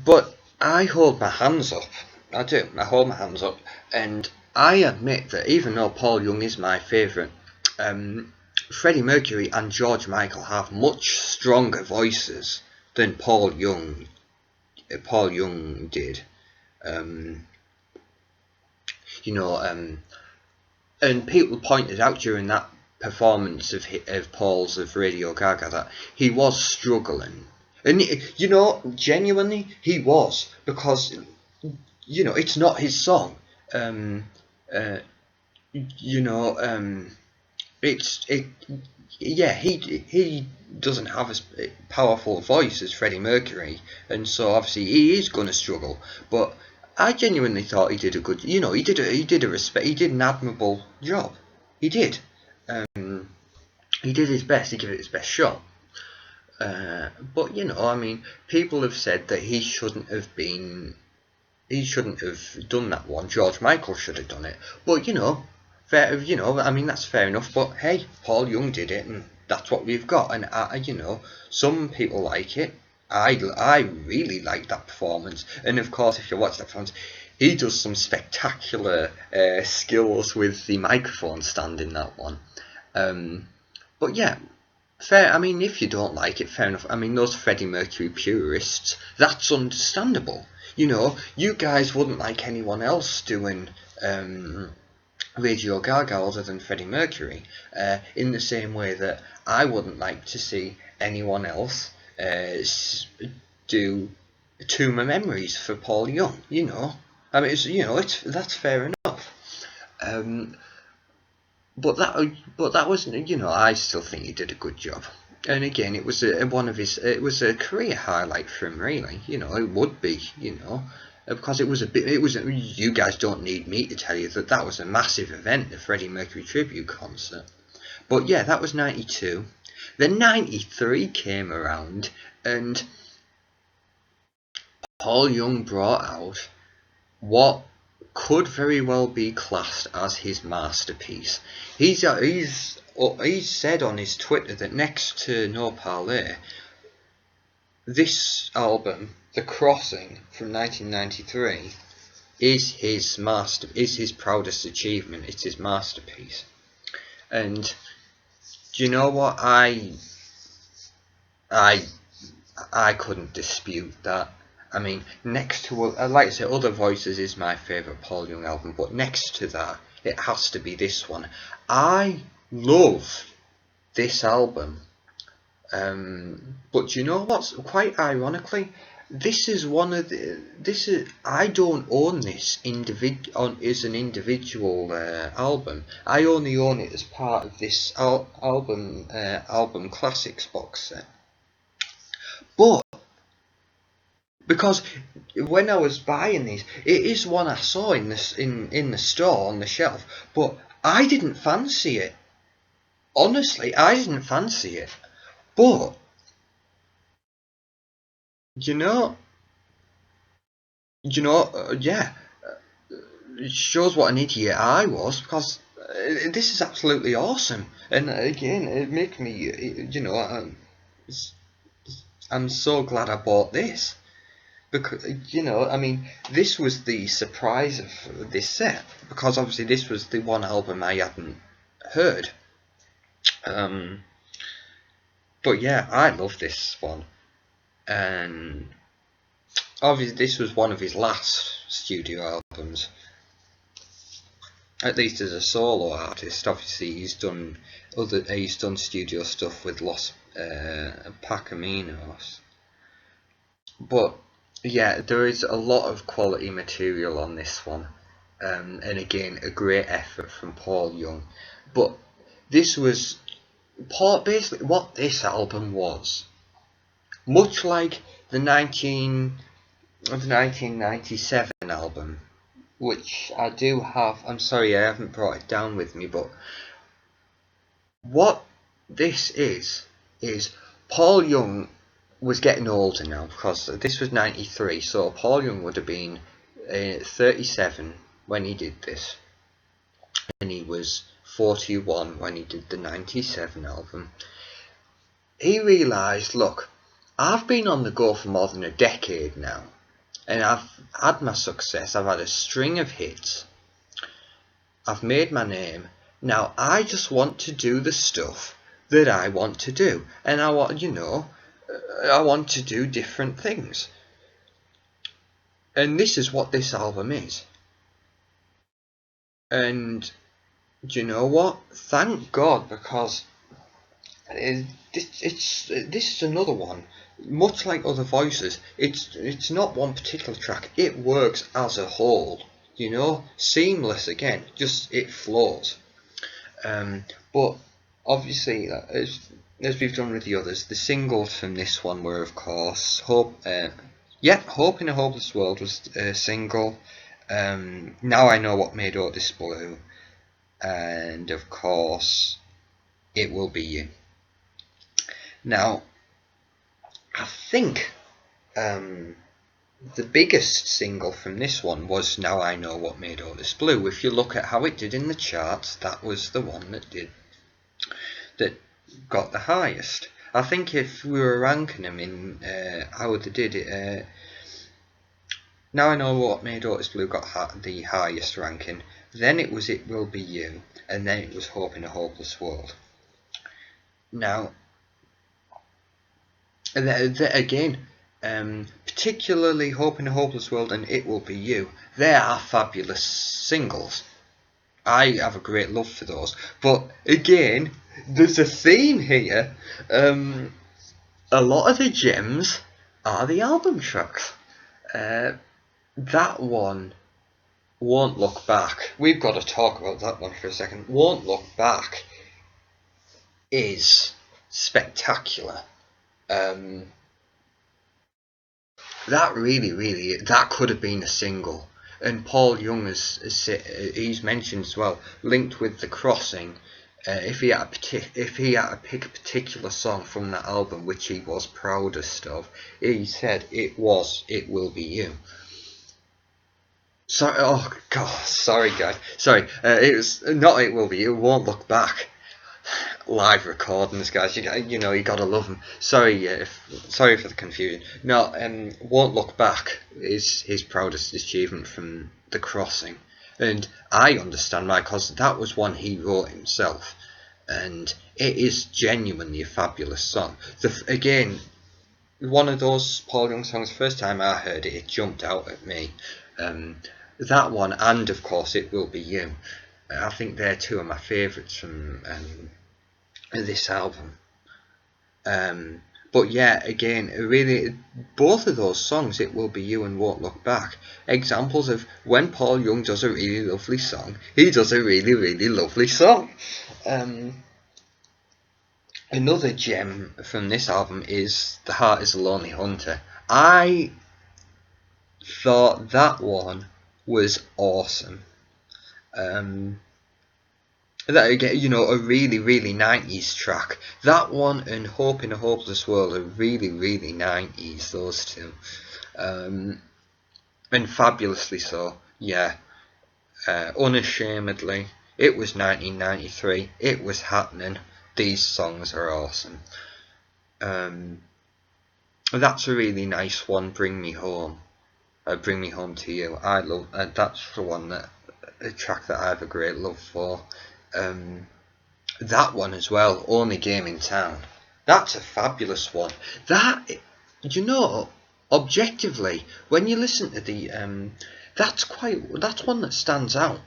But I hold my hands up. I do. I hold my hands up, and I admit that even though Paul Young is my favourite, Freddie Mercury and George Michael have much stronger voices than Paul Young. Paul Young did. Um, you know, and people pointed out during that performance of Paul's of Radio Gaga that he was struggling, and genuinely he was, because it's not his song. Um, uh, you know, it's it. Yeah, he doesn't have as powerful voice as Freddie Mercury, and so obviously he is going to struggle. But I genuinely thought he did a good. He did an admirable job. He did. He did his best. He gave it his best shot. But I mean, people have said that he shouldn't have been. He shouldn't have done that one. George Michael should have done it. But fair. I mean, that's fair enough. But hey, Paul Young did it, and that's what we've got. And some people like it. I really like that performance. And of course, if you watch that performance, he does some spectacular skills with the microphone stand in that one. But yeah, fair. I mean, if you don't like it, fair enough. I mean, those Freddie Mercury purists, that's understandable. You guys wouldn't like anyone else doing Radio Gaga other than Freddie Mercury, in the same way that I wouldn't like to see anyone else do To My Memories for Paul Young. I mean, that's fair enough. But that wasn't. I still think he did a good job. And again, it was it was a career highlight for him, really. It would be. Because you guys don't need me to tell you that was a massive event, the Freddie Mercury tribute concert. But yeah, that was 92. Then 93 came around, and Paul Young brought out what could very well be classed as his masterpiece. He's said on his Twitter that next to No Parley, this album, The Crossing from 1993, is his proudest achievement. It's his masterpiece. And do you know what? I couldn't dispute that. I mean, next to, like I say, Other Voices is my favourite Paul Young album, but next to that, it has to be this one. I love this album, but you know what's quite ironically, I don't own this as an individual album. I only own it as part of this album classics box set. But because when I was buying these, it is one I saw in the store on the shelf, but I didn't fancy it. Honestly, I didn't fancy it. But yeah, it shows what an idiot I was, because this is absolutely awesome. And again, it makes me, I'm so glad I bought this. Because I mean, this was the surprise of this set, because obviously this was the one album I hadn't heard. But yeah, I love this one, and obviously this was one of his last studio albums, at least as a solo artist. Obviously he's done studio stuff with Los Pacaminos, but yeah, there is a lot of quality material on this one, and again, a great effort from Paul Young. But this was basically what this album was, much like the 1997 album, which I do have. I'm sorry, I haven't brought it down with me, but what this is Paul Young was getting older now, because this was 93, so Paul Young would have been 37 when he did this, and he was 41 when he did the 97 album. He realised, look, I've been on the go for more than a decade now, and I've had my success. I've had a string of hits. I've made my name. Now I just want to do the stuff that I want to do, and I want to do different things. And this is what this album is. And do you know what? Thank God, because this is another one. Much like other voices, it's not one particular track. It works as a whole. Seamless again. Just it flows. But obviously, as we've done with the others, the singles from this one were, of course, Hope in a Hopeless World was a single. Now I Know What Made Otis Blue, and of course, It Will Be You. Now, I think the biggest single from this one was Now I Know What Made Otis Blue. If you look at how it did in the charts, that was the one that got the highest. I think if we were ranking them in how they did it, Now I Know What Made Otis Blue got the highest ranking, then it was It Will Be You, and then it was Hope in a Hopeless World. Now, again, particularly Hope in a Hopeless World and It Will Be You, they are fabulous singles. I have a great love for those. But again, there's a theme here. A lot of the gems are the album tracks. That one, Won't Look Back. We've got to talk about that one for a second. Won't Look Back is spectacular. That really, that could have been a single. And Paul Young he's mentioned as well, linked with The Crossing. If he had to pick a particular song from that album, which he was proudest of, he said it Will Be You. Sorry, oh God, sorry guys, sorry. It was not It Will Be You. Won't Look Back. Live recordings, guys. You gotta love them. Sorry for the confusion. No, Won't Look Back is his proudest achievement from The Crossing, and I understand why, because that was one he wrote himself, and it is genuinely a fabulous song. Again, one of those Paul Young songs. First time I heard it, it jumped out at me. That one, and of course, It Will Be You. I think they're two of my favourites from this album. But yeah, again, really, both of those songs, It Will Be You and Won't Look Back, examples of when Paul Young does a really lovely song, he does a really lovely song. Another gem from this album is The Heart Is a Lonely Hunter. I thought that one was awesome. That again, a really 90s track. That one and Hope in a Hopeless World are really 90s, those two. And fabulously so, yeah. Unashamedly, it was 1993, it was happening. These songs are awesome. That's a really nice one, Bring Me Home. Bring Me Home to You. I love that's the one a track that I have a great love for. That one as well, Only Game in Town. That's a fabulous one. Objectively, when you listen to the that's one that stands out,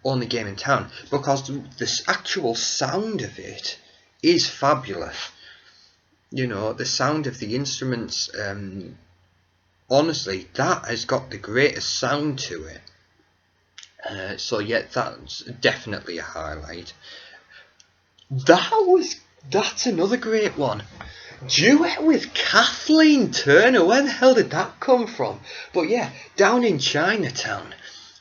Only Game in Town, because the actual sound of it is fabulous. The sound of the instruments, honestly, that has got the greatest sound to it. So yeah, that's definitely a highlight. That's another great one. Duet with Kathleen Turner. Where the hell did that come from? But yeah, Down in Chinatown.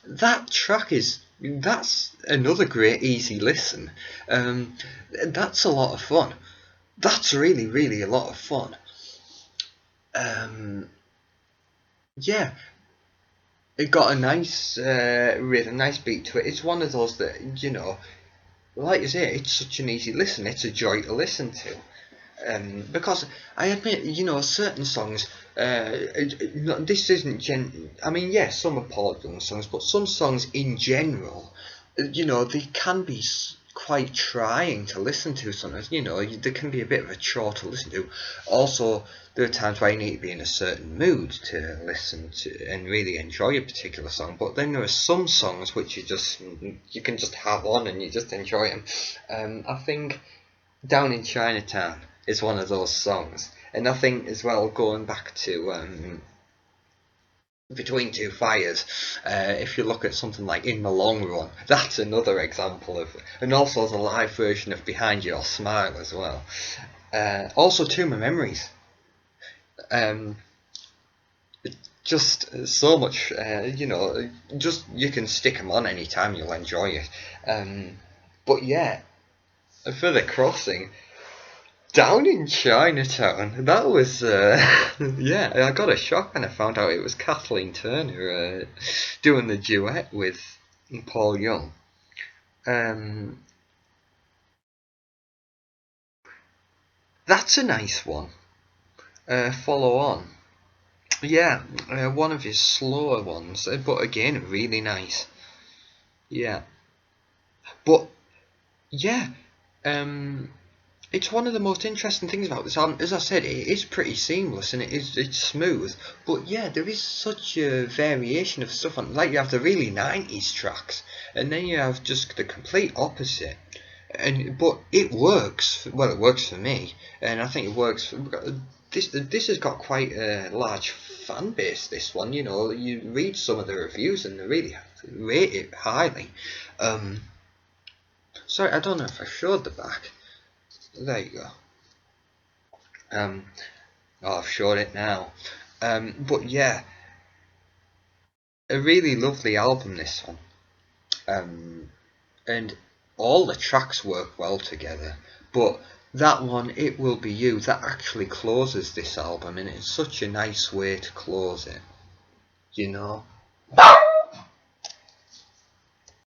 That track that's another great easy listen. That's a lot of fun. That's really a lot of fun. Yeah. It got a nice rhythm, nice beat to it. It's one of those that, like I say, it's such an easy listen. It's a joy to listen to. Because I admit, certain songs. This isn't I mean, yes, some are Paul Young songs, but some songs in general, they can be quite trying to listen to. Sometimes, they can be a bit of a chore to listen to. Also, there are times where you need to be in a certain mood to listen to and really enjoy a particular song. But then there are some songs which you can just have on and you just enjoy them. I think Down in Chinatown is one of those songs, and I think as well, going back to Between Two Fires, if you look at something like In the Long Run, that's another example of, and also the live version of Behind Your Smile as well. Also Tomb of Memories. Just so much, just you can stick them on anytime, you'll enjoy it. But yeah, for The Crossing, Down in Chinatown, that was, yeah, I got a shock when I found out it was Kathleen Turner doing the duet with Paul Young. That's a nice one. Follow On. Yeah, one of his slower ones, but again, really nice. Yeah. But, yeah, it's one of the most interesting things about this album. As I said, it is pretty seamless and it's smooth. But yeah, there is such a variation of stuff on. Like you have the really 90s tracks, and then you have just the complete opposite. But it works. Well, it works for me, and I think it works for this. This has got quite a large fan base. This one, you read some of the reviews and they really rate it highly. Sorry, I don't know if I showed the back. There you go. I've showed it now. But yeah, a really lovely album, this one. And all the tracks work well together. But that one, It Will Be You, that actually closes this album, and it's such a nice way to close it.